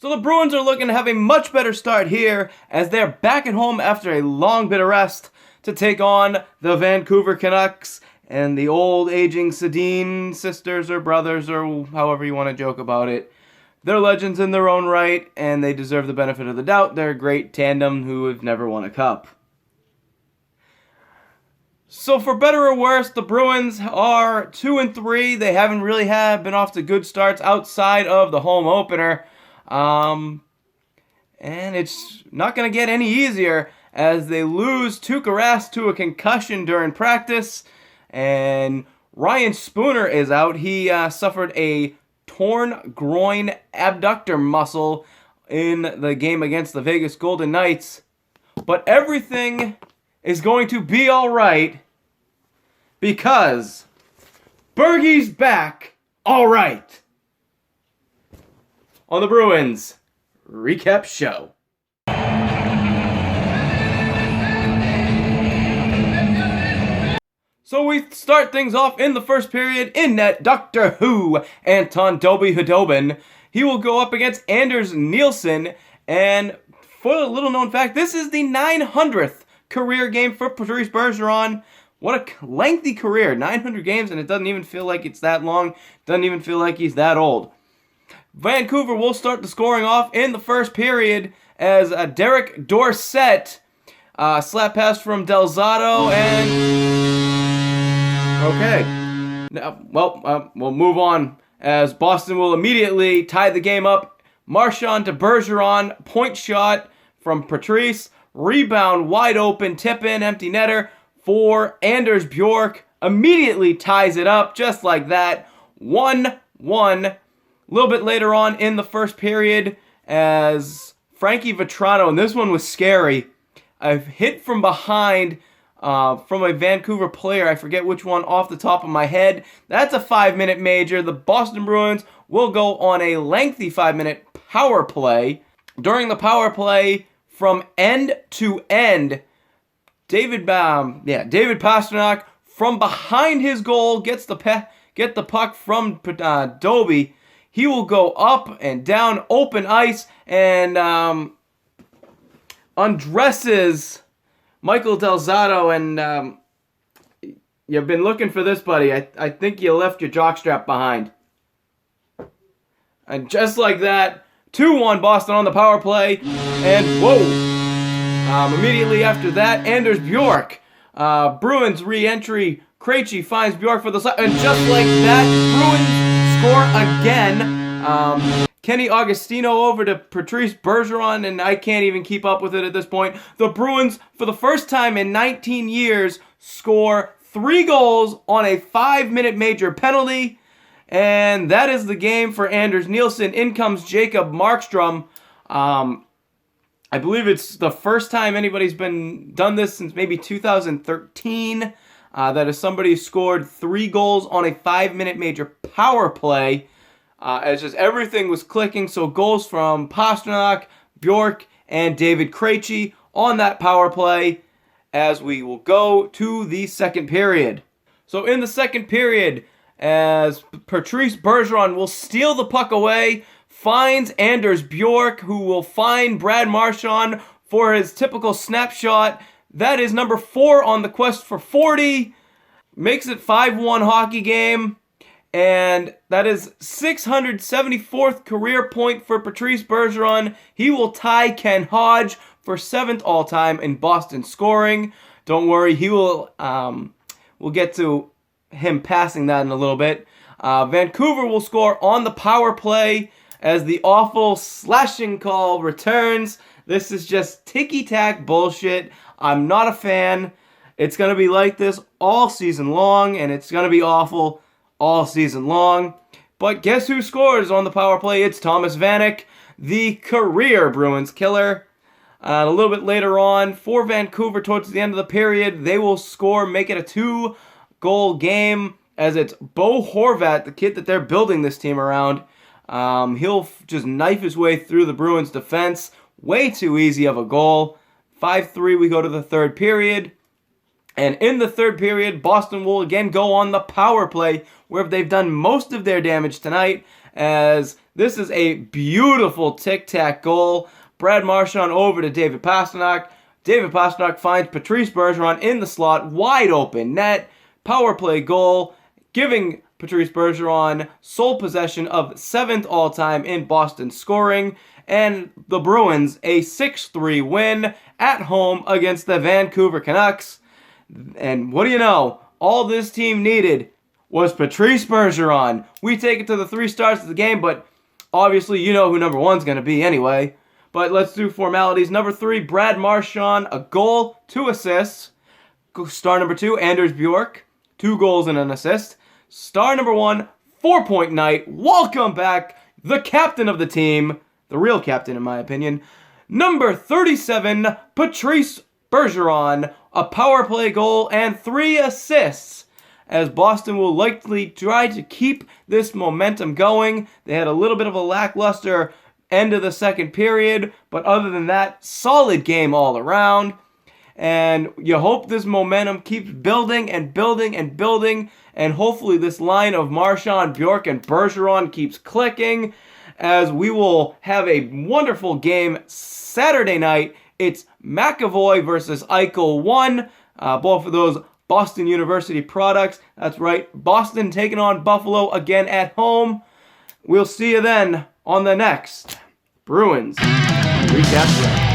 So the Bruins are looking to have a much better start here as they're back at home after a long bit of rest to take on the Vancouver Canucks and the old aging Sedin sisters or brothers or however you want to joke about it. They're legends in their own right and they deserve the benefit of the doubt. They're a great tandem who have never won a cup. So for better or worse, the Bruins are 2-3. They haven't really been off to good starts outside of the home opener. And it's not going to get any easier as they lose Tuukka Rask to a concussion during practice. And Ryan Spooner is out. He suffered a torn groin abductor muscle in the game against the Vegas Golden Knights. But everything is going to be all right because Bergy's back all right on the Bruins Recap Show. So we start things off in the first period. In net, Doctor Who, Anton Dobby-Hudobin. He will go up against Anders Nielsen. And for a little known fact, this is the 900th career game for Patrice Bergeron. What a lengthy career, 900 games, and it doesn't even feel like it's that long. Doesn't even feel like he's that old. Vancouver will start the scoring off in the first period as Derek Dorsett slap pass from Del Zotto and... Okay. Now, we'll move on as Boston will immediately tie the game up. Marchand to Bergeron, point shot from Patrice, rebound wide open, tip in, empty netter for Anders Bjork. Immediately ties it up just like that. 1-1. A little bit later on in the first period as Frankie Vetrano, and this one was scary, a hit from behind from a Vancouver player. I forget which one off the top of my head. That's a 5-minute major. The Boston Bruins will go on a lengthy 5-minute power play. During the power play, from end to end, David Pastrnak from behind his goal get the puck from Dobby. He will go up and down open ice and undresses Michael Del Zotto, and you've been looking for this, buddy. I think you left your jockstrap behind. And just like that, 2-1 Boston on the power play, and whoa! Immediately after that, Anders Bjork. Bruins re-entry. Krejci finds Bjork for the side, and just like that, Bruins score again. Kenny Agostino over to Patrice Bergeron, and I can't even keep up with it at this point. The Bruins, for the first time in 19 years, score 3 goals on a 5-minute major penalty, and that is the game for Anders Nielsen. In comes Jacob Markstrom. I believe it's the first time anybody's done this since maybe 2013. That is somebody scored 3 goals on a 5-minute major power play. As just everything was clicking, so goals from Pastrnak, Bjork, and David Krejci on that power play as we will go to the second period. So in the second period, as Patrice Bergeron will steal the puck away, finds Anders Bjork, who will find Brad Marchand for his typical snapshot. That is number 4 on the quest for 40. Makes it 5-1 hockey game. And that is 674th career point for Patrice Bergeron. He will tie Ken Hodge for 7th all-time in Boston scoring. Don't worry, he will. We'll get to him passing that in a little bit. Vancouver will score on the power play as the awful slashing call returns. This is just ticky-tack bullshit. I'm not a fan. It's going to be like this all season long, and it's going to be awful all season long. But guess who scores on the power play? It's Thomas Vanek, the career Bruins killer. A little bit later on, for Vancouver towards the end of the period, they will score, make it a 2-goal game, as it's Bo Horvat, the kid that they're building this team around. He'll just knife his way through the Bruins defense. Way too easy of a goal. 5-3, we go to the third period. And in the third period, Boston will again go on the power play, where they've done most of their damage tonight, as This is a beautiful tic-tac goal. Brad Marchand over to David Pastrnak. David Pastrnak finds Patrice Bergeron in the slot, wide open net. Power play goal, giving Patrice Bergeron sole possession of 7th all-time in Boston scoring. And the Bruins a 6-3 win at home against the Vancouver Canucks. And what do you know? All this team needed was Patrice Bergeron. We take it to the 3 stars of the game, but obviously you know who number 1's going to be anyway. But let's do formalities. Number 3, Brad Marchand, a goal, 2 assists. Star number 2, Anders Bjork, 2 goals and an assist. Star number 1, 4-point night. Welcome back, the captain of the team, the real captain in my opinion. Number 37, Patrice Bergeron, a power play goal and 3 assists. As Boston will likely try to keep this momentum going. They had a little bit of a lackluster end of the second period, but other than that, solid game all around. And you hope this momentum keeps building and building and building, and hopefully this line of Marchand, Bjork, and Bergeron keeps clicking, as we will have a wonderful game Saturday night. It's McAvoy versus Eichel 1, both of those Boston University products. That's right, Boston taking on Buffalo again at home. We'll see you then on the next Bruins Recap Show.